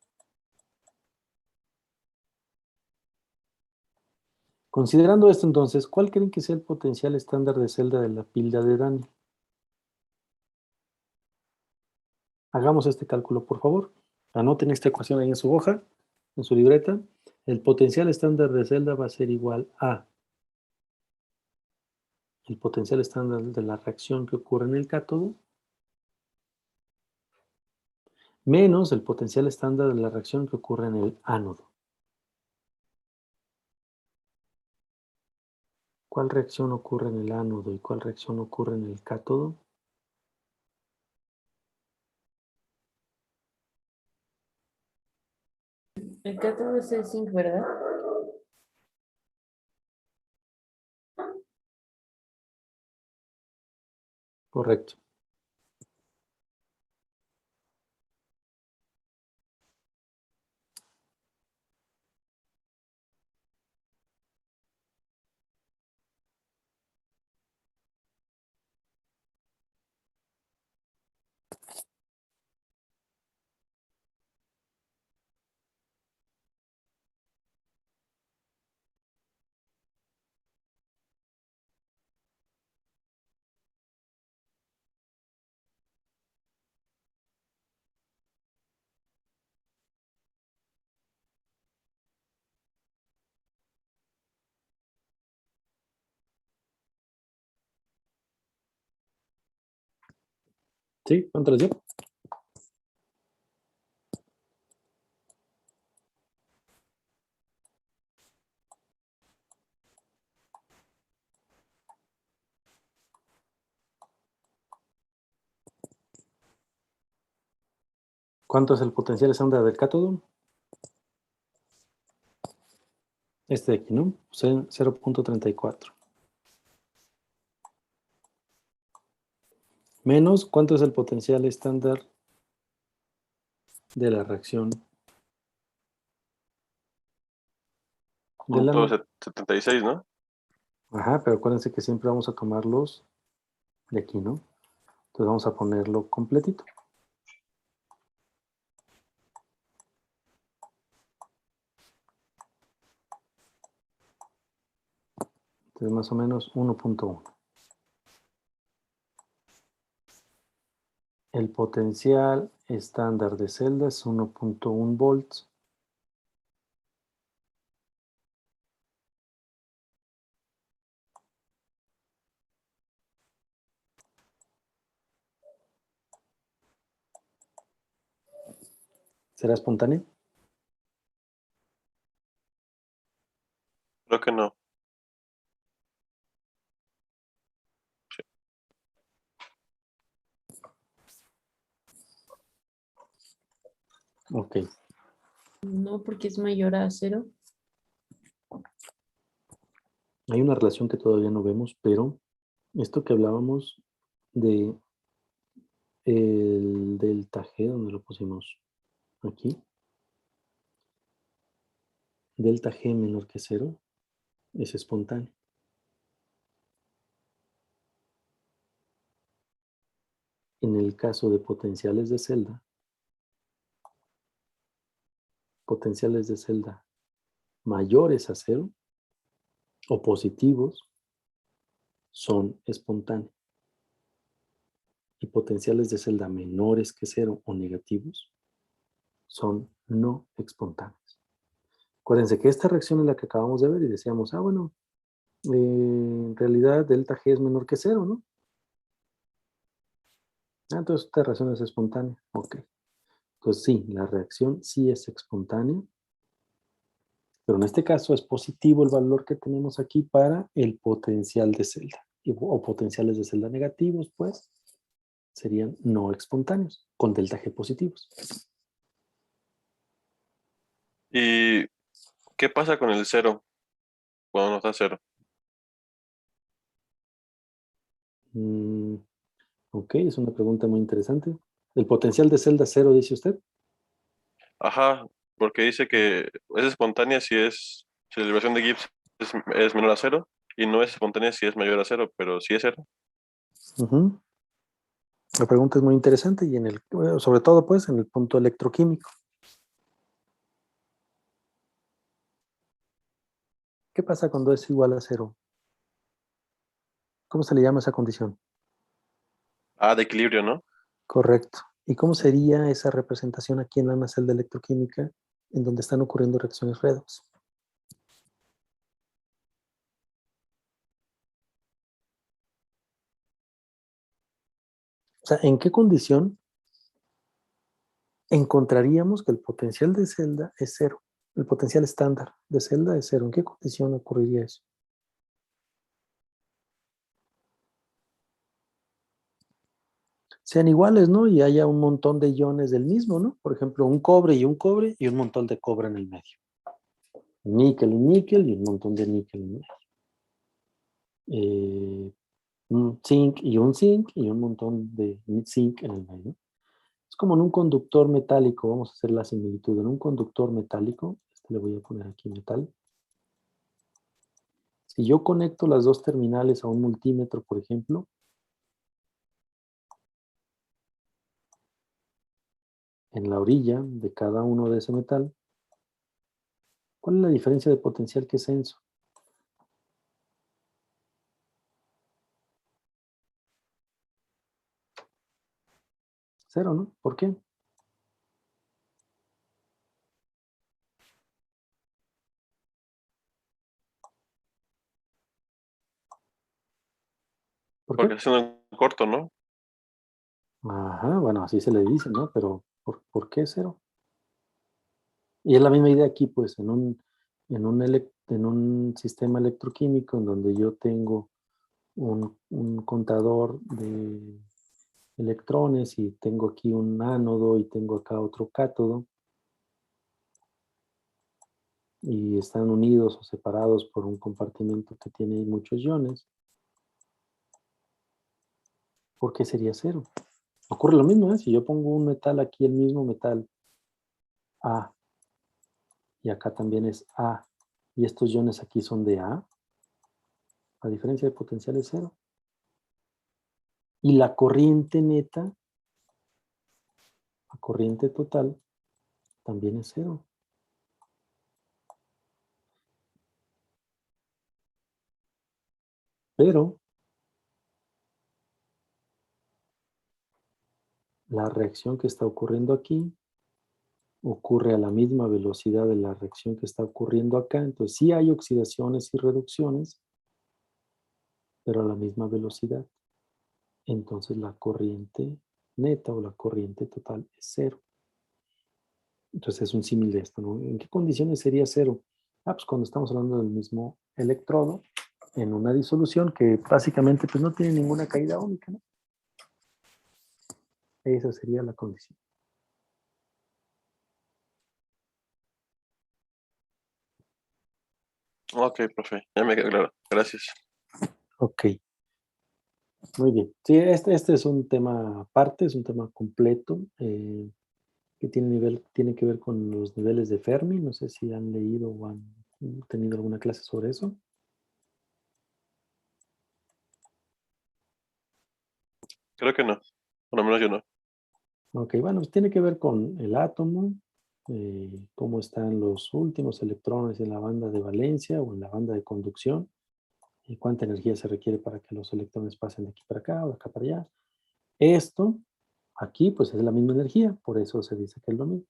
Considerando esto entonces, ¿cuál creen que sea el potencial estándar de celda de la pila de Dani? Hagamos este cálculo, por favor. Anoten esta ecuación ahí en su hoja, en su libreta. El potencial estándar de celda va a ser igual a el potencial estándar de la reacción que ocurre en el cátodo menos el potencial estándar de la reacción que ocurre en el ánodo. ¿Cuál reacción ocurre en el ánodo y cuál reacción ocurre en el cátodo? El cátodo es el zinc, ¿verdad? Correcto. ¿Sí? ¿Cuánto les dio? ¿Cuánto es el potencial estándar del cátodo? Este de aquí, ¿no? 0.34. Menos, ¿cuánto es el potencial estándar de la reacción del Punto ánodo? 76, ¿no? Ajá, pero acuérdense que siempre vamos a tomarlos de aquí, ¿no? Entonces vamos a ponerlo completito. Entonces más o menos 1.1. El potencial estándar de celda es 1.1 volts. ¿Será espontáneo? Creo que no. Ok. No, porque es mayor a 0. Hay una relación que todavía no vemos, pero esto que hablábamos de el delta G, donde lo pusimos aquí, delta G menor que 0, es espontáneo. En el caso de potenciales de celda mayores a 0 o positivos son espontáneos. Y potenciales de celda menores que 0 o negativos son no espontáneos. Acuérdense que esta reacción es la que acabamos de ver y decíamos, bueno, en realidad delta G es menor que 0, ¿no? Entonces esta reacción es espontánea. Ok. Pues sí, la reacción sí es espontánea, pero en este caso es positivo el valor que tenemos aquí para el potencial de celda. O potenciales de celda negativos, pues, serían no espontáneos, con delta G positivos. ¿Y qué pasa con el 0 cuando no está 0? Ok, es una pregunta muy interesante. ¿El potencial de celda 0 dice usted? Ajá, porque dice que es espontánea si la elevación de Gibbs es menor a 0 y no es espontánea si es mayor a 0, pero si es 0. Ujú. La pregunta es muy interesante y sobre todo pues en el punto electroquímico. ¿Qué pasa cuando es igual a 0? ¿Cómo se le llama esa condición? Ah, de equilibrio, ¿no? Correcto. ¿Y cómo sería esa representación aquí en la celda electroquímica en donde están ocurriendo reacciones redox? O sea, ¿en qué condición encontraríamos que el potencial de celda es 0? El potencial estándar de celda es 0. ¿En qué condición ocurriría eso? Sean iguales, ¿no? Y haya un montón de iones del mismo, ¿no? Por ejemplo, un cobre y un montón de cobre en el medio. Níquel y níquel y un montón de níquel en el medio. Un zinc y un montón de zinc en el medio. Es como en un conductor metálico, vamos a hacer la similitud. En un conductor metálico, le voy a poner aquí metal. Si yo conecto las dos terminales a un multímetro, por ejemplo, en la orilla de cada uno de ese metal, ¿cuál es la diferencia de potencial que es censo? 0, ¿no? ¿Por qué? ¿Por Porque qué? es un corto, ¿no? Ajá, bueno, así se le dice, ¿no? Pero ¿por qué 0? Y es la misma idea aquí, pues, en un sistema electroquímico en donde yo tengo un contador de electrones y tengo aquí un ánodo y tengo acá otro cátodo y están unidos o separados por un compartimento que tiene muchos iones. ¿Por qué sería 0? Ocurre lo mismo, ¿eh? Si yo pongo un metal aquí, el mismo metal A, y acá también es A, y estos iones aquí son de A, la diferencia de potencial es 0. Y la corriente neta, la corriente total, también es 0. Pero la reacción que está ocurriendo aquí ocurre a la misma velocidad de la reacción que está ocurriendo acá. Entonces sí hay oxidaciones y reducciones, pero a la misma velocidad. Entonces la corriente neta o la corriente total es cero. Entonces es un símil de esto, ¿no? ¿En qué condiciones sería cero? Pues cuando estamos hablando del mismo electrodo en una disolución que básicamente pues no tiene ninguna caída única, ¿no? Esa sería la condición. Ok, profe, ya me quedó claro. Gracias. Ok, muy bien. Sí, este es un tema aparte, es un tema completo que tiene que ver con los niveles de Fermi. No sé si han leído o han tenido alguna clase sobre eso. Creo que no. Por lo menos yo no. Ok, bueno, pues tiene que ver con el átomo, cómo están los últimos electrones en la banda de valencia o en la banda de conducción, y cuánta energía se requiere para que los electrones pasen de aquí para acá o de acá para allá. Esto, aquí, pues es la misma energía, por eso se dice que es lo mismo.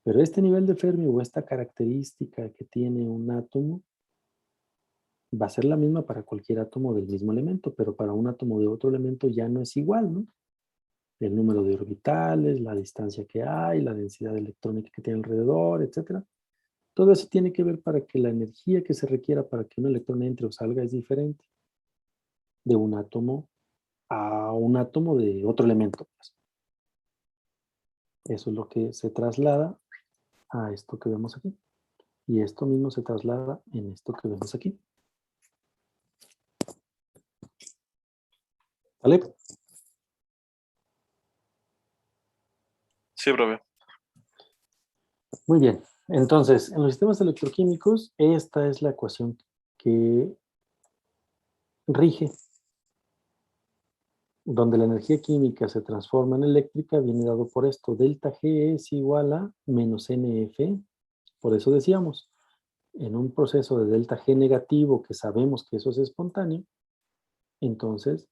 Pero este nivel de Fermi o esta característica que tiene un átomo va a ser la misma para cualquier átomo del mismo elemento, pero para un átomo de otro elemento ya no es igual, ¿no? El número de orbitales, la distancia que hay, la densidad electrónica que tiene alrededor, etc. Todo eso tiene que ver para que la energía que se requiera para que un electrón entre o salga es diferente de un átomo a un átomo de otro elemento. Eso es lo que se traslada a esto que vemos aquí. Y esto mismo se traslada en esto que vemos aquí. ¿Vale? Sí, profe. Muy bien. Entonces, en los sistemas electroquímicos, esta es la ecuación que rige, donde la energía química se transforma en eléctrica, viene dado por esto. Delta G es igual a menos NF. Por eso decíamos, en un proceso de delta G negativo, que sabemos que eso es espontáneo, entonces,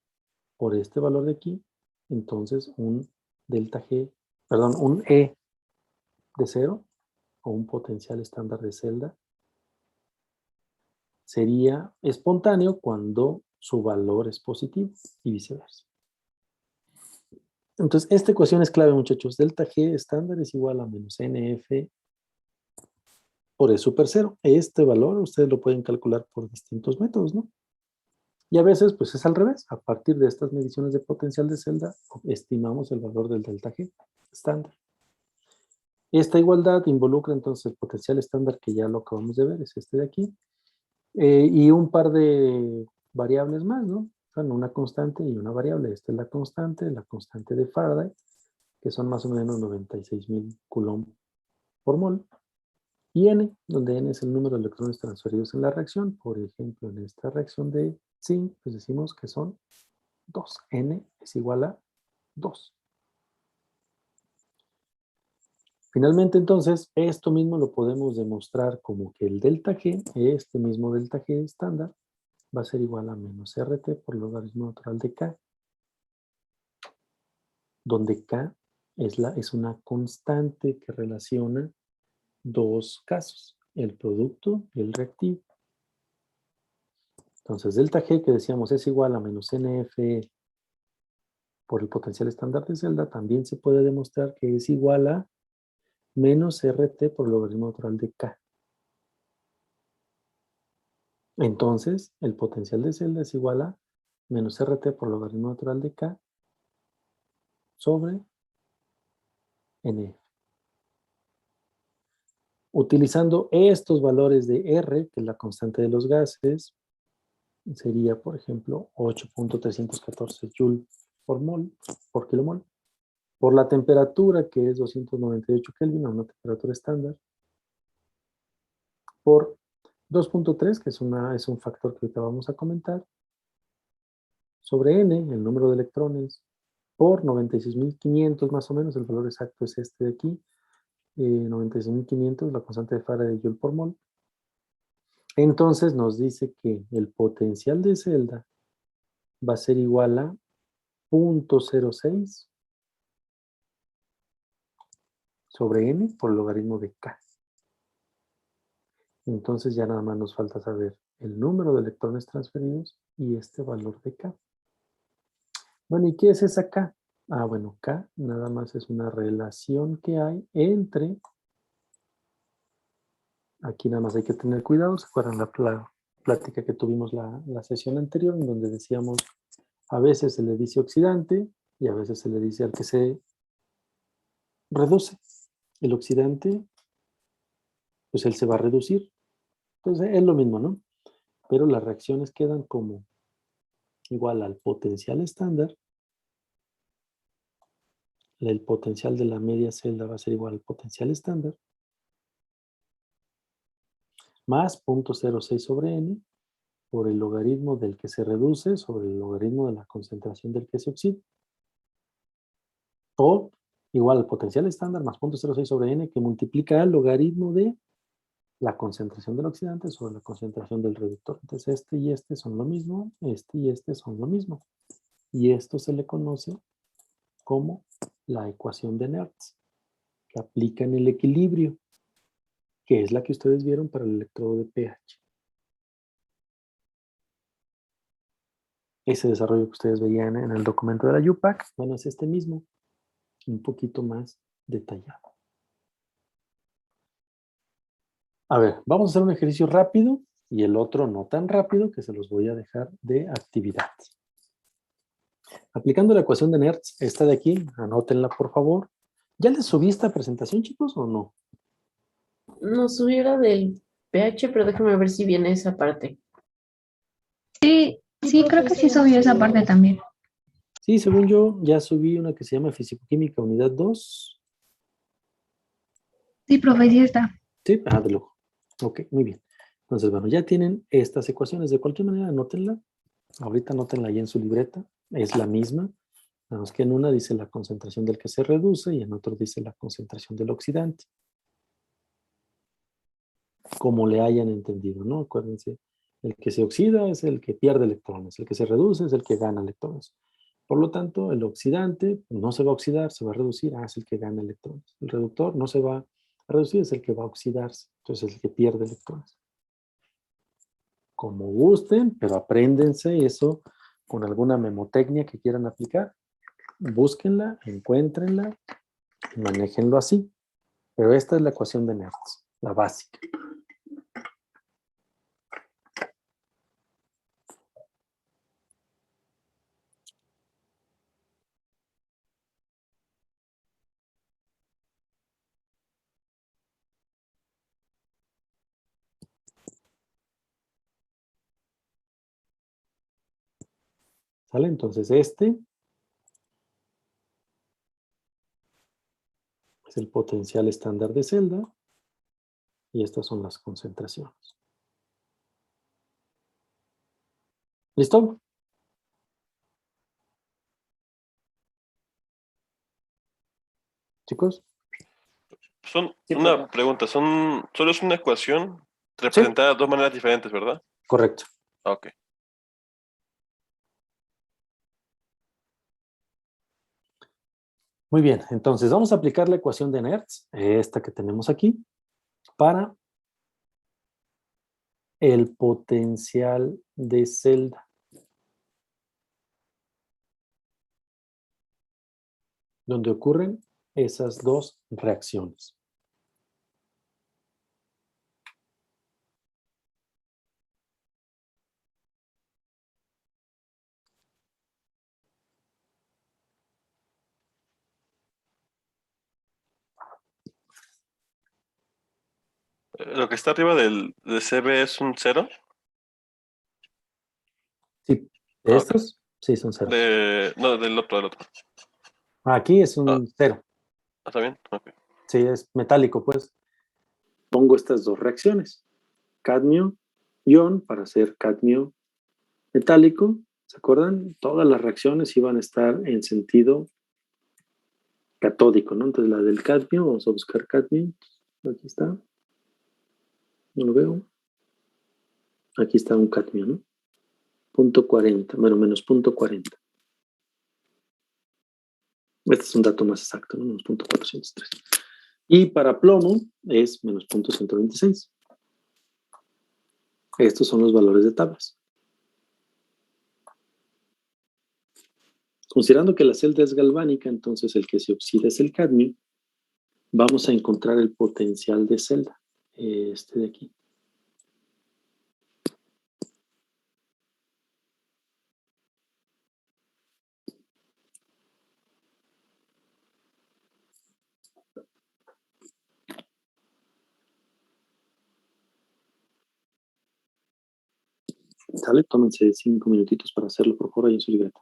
por este valor de aquí, entonces un delta G, perdón, un E de cero, o un potencial estándar de celda, sería espontáneo cuando su valor es positivo y viceversa. Entonces, esta ecuación es clave, muchachos. Delta G estándar es igual a menos NF por E super cero. Este valor ustedes lo pueden calcular por distintos métodos, ¿no? Y a veces, pues es al revés. A partir de estas mediciones de potencial de celda, estimamos el valor del delta G estándar. Esta igualdad involucra entonces el potencial estándar, que ya lo acabamos de ver, es este de aquí, y un par de variables más, ¿no? Bueno, una constante y una variable. Esta es la constante de Faraday, que son más o menos 96,000 Coulomb por mol. Y N, donde N es el número de electrones transferidos en la reacción. Por ejemplo, en esta reacción de zinc, pues decimos que son 2. N es igual a 2. Finalmente, entonces, esto mismo lo podemos demostrar como que el delta G, este mismo delta G estándar, va a ser igual a menos RT por logaritmo natural de K, donde K es una constante que relaciona dos casos, el producto y el reactivo. Entonces, delta G, que decíamos es igual a menos NF por el potencial estándar de celda, también se puede demostrar que es igual a menos RT por logaritmo natural de K. Entonces, el potencial de celda es igual a menos RT por logaritmo natural de K sobre NF. Utilizando estos valores de R, que es la constante de los gases, sería, por ejemplo, 8.314 Joule por mol, por kilomol. Por la temperatura, que es 298 Kelvin, a una temperatura estándar. Por 2.3, que es un factor que ahorita vamos a comentar. Sobre N, el número de electrones. Por 96,500 más o menos, el valor exacto es este de aquí. 96,500, la constante de Faraday de Joule por mol. Entonces nos dice que el potencial de celda va a ser igual a 0.06 sobre n por el logaritmo de k. Entonces ya nada más nos falta saber el número de electrones transferidos y este valor de k. Bueno, ¿y qué es esa k? Ah, bueno, k nada más es una relación que hay entre... Aquí nada más hay que tener cuidado. ¿Se acuerdan la plática que tuvimos la sesión anterior en donde decíamos a veces se le dice oxidante y a veces se le dice al que se reduce? El oxidante, pues él se va a reducir. Entonces es lo mismo, ¿no? Pero las reacciones quedan como igual al potencial estándar. El potencial de la media celda va a ser igual al potencial estándar. Más 0.06 sobre n por el logaritmo del que se reduce sobre el logaritmo de la concentración del que se oxida. O igual al potencial estándar más 0.06 sobre n que multiplica el logaritmo de la concentración del oxidante sobre la concentración del reductor. Entonces este y este son lo mismo, este y este son lo mismo. Y esto se le conoce como la ecuación de Nernst, que aplica en el equilibrio, que es la que ustedes vieron para el electrodo de pH. Ese desarrollo que ustedes veían en el documento de la UPAC, bueno, es este mismo, un poquito más detallado. A ver, vamos a hacer un ejercicio rápido y el otro no tan rápido, que se los voy a dejar de actividad. Aplicando la ecuación de Nernst, esta de aquí, anótenla por favor. ¿Ya les subí esta presentación, chicos, o no? No subiera del pH, pero déjame ver si viene esa parte. Sí, creo que sí subió esa parte también. Sí, según yo, ya subí una que se llama Fisicoquímica Unidad 2. Sí, profe, sí está. Sí, de lujo. Ok, muy bien. Entonces, bueno, ya tienen estas ecuaciones. De cualquier manera, anótenla. Ahorita anótenla ahí en su libreta. Es la misma. Nada más que en una dice la concentración del que se reduce y en otro dice la concentración del oxidante. Como le hayan entendido, ¿no? Acuérdense, el que se oxida es el que pierde electrones. El que se reduce es el que gana electrones. Por lo tanto, el oxidante no se va a oxidar, se va a reducir, es el que gana electrones. El reductor no se va a reducir, es el que va a oxidarse, entonces es el que pierde electrones. Como gusten, pero apréndense eso con alguna memotecnia que quieran aplicar. Búsquenla, encuéntrenla y manéjenlo así. Pero esta es la ecuación de Nernst, la básica. ¿Sale? Entonces este es el potencial estándar de celda y estas son las concentraciones. ¿Listo? Chicos. Una pregunta, solo es una ecuación representada de dos maneras diferentes, ¿verdad? Correcto. Ok. Muy bien, entonces vamos a aplicar la ecuación de Nernst, esta que tenemos aquí, para el potencial de celda. Donde ocurren esas dos reacciones. Lo que está arriba de CB es un 0. Sí, de estos, sí son cero. No, del otro. Aquí es un cero. ¿Está bien? Ok. Sí, es metálico, pues. Pongo estas dos reacciones. Cadmio, ion, para hacer cadmio metálico. ¿Se acuerdan? Todas las reacciones iban a estar en sentido catódico, ¿no? Entonces la del cadmio, vamos a buscar cadmio. Aquí está. No lo veo. Aquí está un cadmio, ¿no? Punto 40, bueno, menos punto 40. Este es un dato más exacto, ¿no? Menos punto 403. Y para plomo es menos 0.126. Estos son los valores de tablas. Considerando que la celda es galvánica, entonces el que se oxida es el cadmio, vamos a encontrar el potencial de celda, este de aquí. ¿Sale? Tómense 5 minutitos para hacerlo, por favor, ahí en su libreta.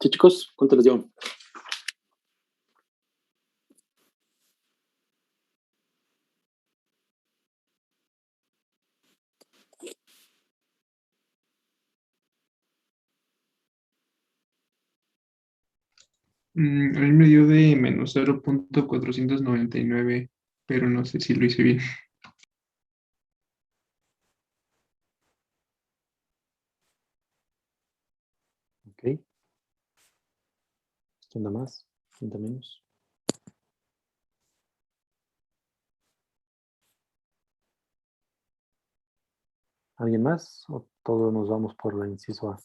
Sí, chicos, ¿cuánto les dio? A mí me dio de menos 0.499, pero no sé si lo hice bien. Ok. ¿Quién da más? ¿Quién da menos? ¿Alguien más? ¿O todos nos vamos por la inciso A?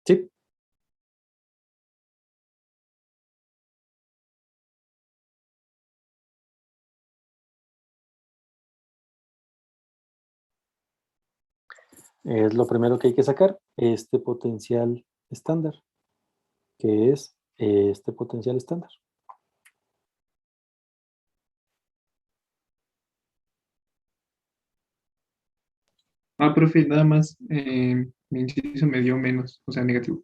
Sí. Es lo primero que hay que sacar, este potencial estándar, que es este potencial estándar. Profe, nada más, mi inciso me dio menos, o sea, negativo.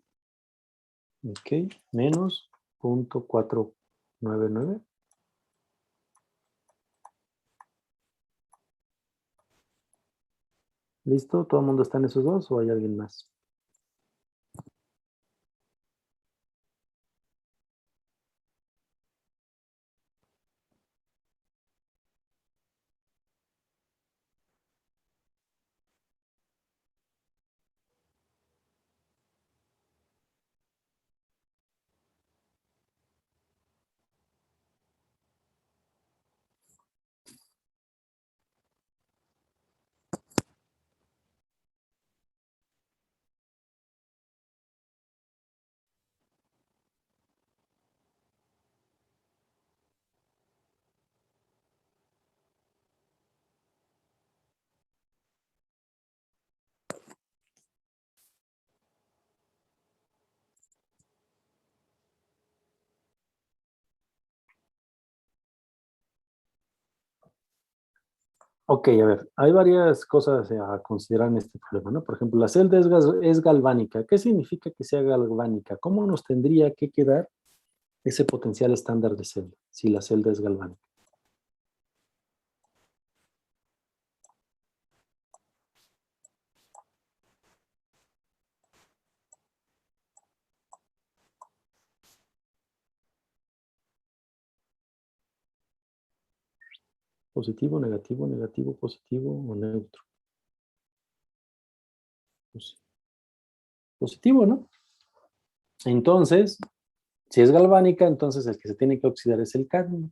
Ok, menos 0.499. ¿Listo? ¿Todo el mundo está en esos dos o hay alguien más? Ok, a ver, hay varias cosas a considerar en este problema, ¿no? Por ejemplo, la celda es galvánica. ¿Qué significa que sea galvánica? ¿Cómo nos tendría que quedar ese potencial estándar de celda si la celda es galvánica? Positivo, negativo, negativo, positivo o neutro. Positivo, ¿no? Entonces, si es galvánica, entonces el que se tiene que oxidar es el cadmio.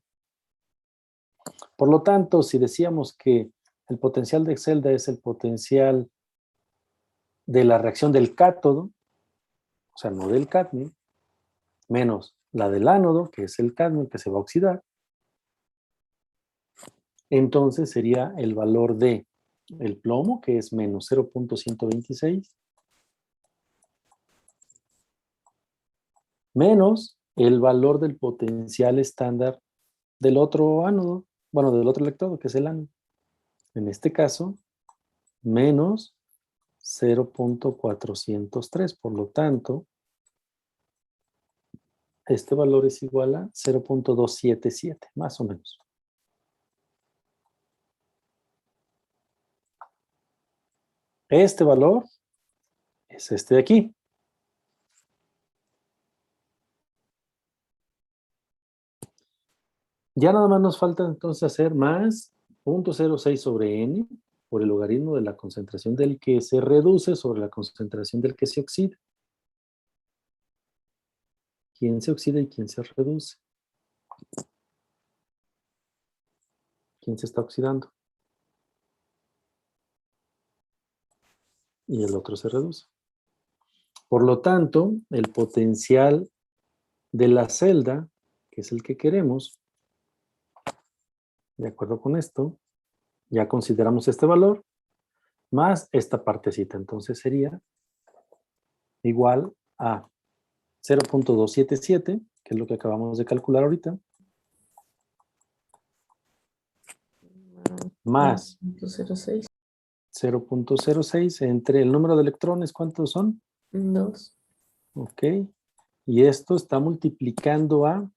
Por lo tanto, si decíamos que el potencial de celda es el potencial de la reacción del cátodo, o sea, no del cadmio, menos la del ánodo, que es el cadmio que se va a oxidar, entonces sería el valor de el plomo, que es menos 0.126, menos el valor del potencial estándar del otro ánodo, bueno, del otro electrodo, que es el ánodo. En este caso, menos 0.403. Por lo tanto, este valor es igual a 0.277, más o menos. Este valor es este de aquí. Ya nada más nos falta entonces hacer más 0.06 sobre n por el logaritmo de la concentración del que se reduce sobre la concentración del que se oxida. ¿Quién se oxida y quién se reduce? ¿Quién se está oxidando? Y el otro se reduce. Por lo tanto, el potencial de la celda, que es el que queremos, de acuerdo con esto, ya consideramos este valor, más esta partecita. Entonces sería igual a 0.277, que es lo que acabamos de calcular ahorita. más 0.06. 0.06 entre el número de electrones, ¿cuántos son? 2. Ok. Y esto está multiplicando a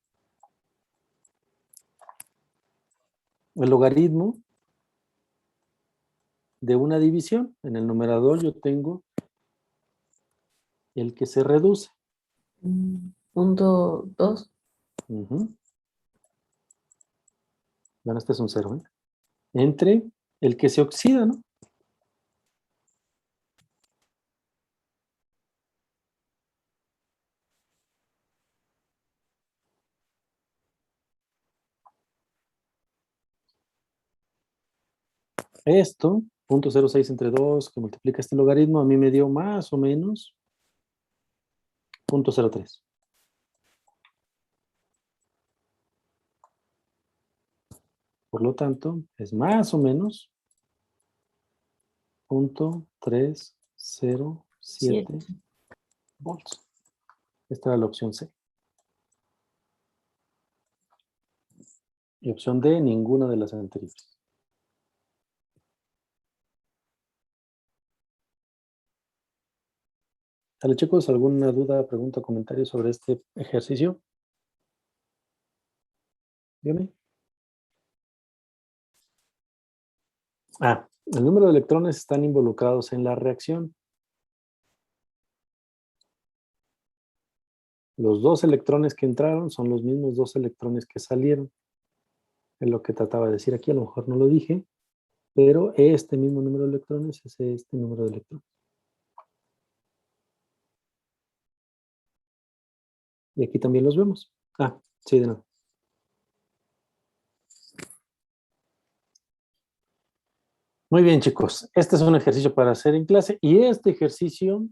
el logaritmo de una división. En el numerador yo tengo el que se reduce. Punto 2. Ujú. Bueno, este es un 0, ¿eh? Entre el que se oxida, ¿no? Esto, 0.06 entre 2, que multiplica este logaritmo, a mí me dio más o menos 0.03. Por lo tanto, es más o menos 0.307 volts. Esta era la opción C. Y opción D, ninguna de las anteriores. ¿Sale, chicos? ¿Alguna duda, pregunta, comentario sobre este ejercicio? Dígame. El número de electrones están involucrados en la reacción. Los 2 electrones que entraron son los mismos 2 electrones que salieron. Es lo que trataba de decir aquí, a lo mejor no lo dije, pero este mismo número de electrones es este número de electrones. Y aquí también los vemos. Sí, de nuevo. Muy bien, chicos. Este es un ejercicio para hacer en clase y este ejercicio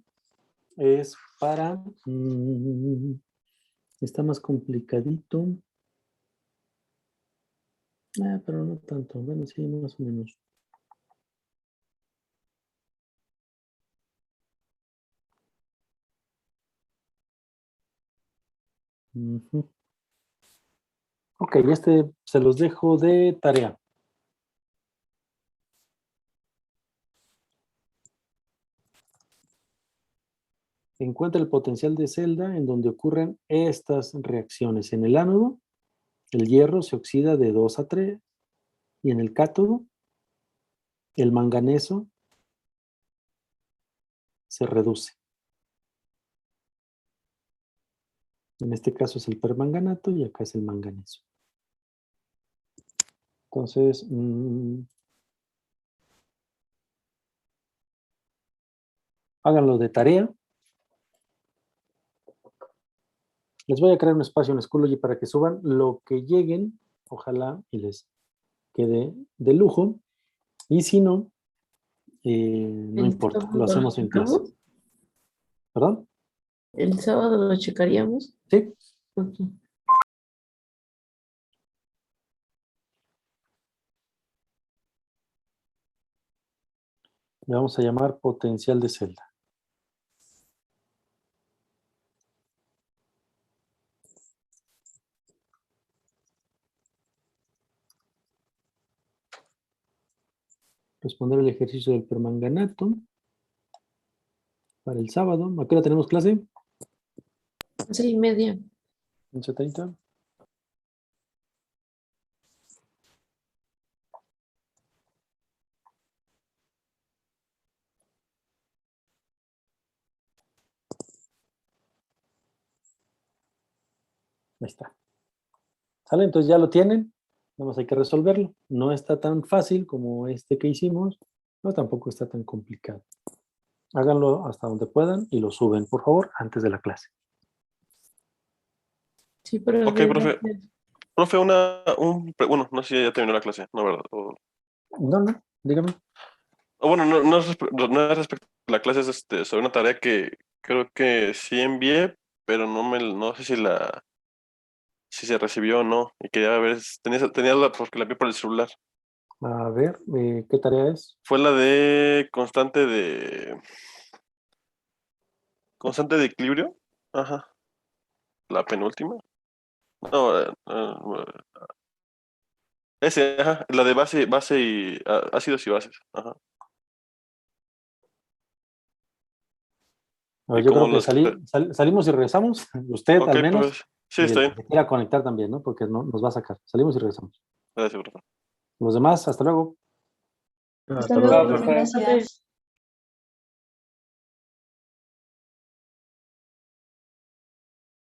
es para... está más complicadito. Pero no tanto. Bueno, sí, más o menos. Ujú. Ok, este se los dejo de tarea. Encuentra el potencial de celda en donde ocurren estas reacciones. En el ánodo, el hierro se oxida de 2 a 3 y en el cátodo, el manganeso se reduce. En este caso es el permanganato y acá es el manganeso. Entonces, háganlo de tarea. Les voy a crear un espacio en Schoology para que suban lo que lleguen, ojalá y les quede de lujo. Y si no, no ¿El importa, lo sábado lo hacemos en clase. checamos? ¿Perdón? ¿El sábado lo checaríamos? Sí. Ok. Le vamos a llamar potencial de celda. Responder el ejercicio del permanganato para el sábado. ¿A qué hora tenemos clase? 6:30. 11:30. Ahí está. ¿Sale? Entonces ya lo tienen. Nada más hay que resolverlo. No está tan fácil como este que hicimos, pero tampoco está tan complicado. Háganlo hasta donde puedan y lo suben, por favor, antes de la clase. Sí, pero Ok, profe. Profe, bueno, no sé si ya terminó la clase, ¿no, verdad? No, dígame. Bueno, no es respecto a la clase, es sobre una tarea que creo que sí envié, pero no sé si se recibió o no. Y quería ver, tenía duda porque la envié por el celular. A ver, ¿qué tarea es? Fue la de constante de equilibrio. Ajá. La penúltima. No, Ese, ajá, la de base y ácidos y bases. Ajá. A ver, Y yo como creo que salimos y regresamos, usted Ok, al menos, pues, sí, y está el bien. que se quiera conectar también, ¿no? Porque nos va a sacar. Salimos y regresamos. Gracias, profe. Los demás, hasta luego. Hasta luego, profe. Gracias.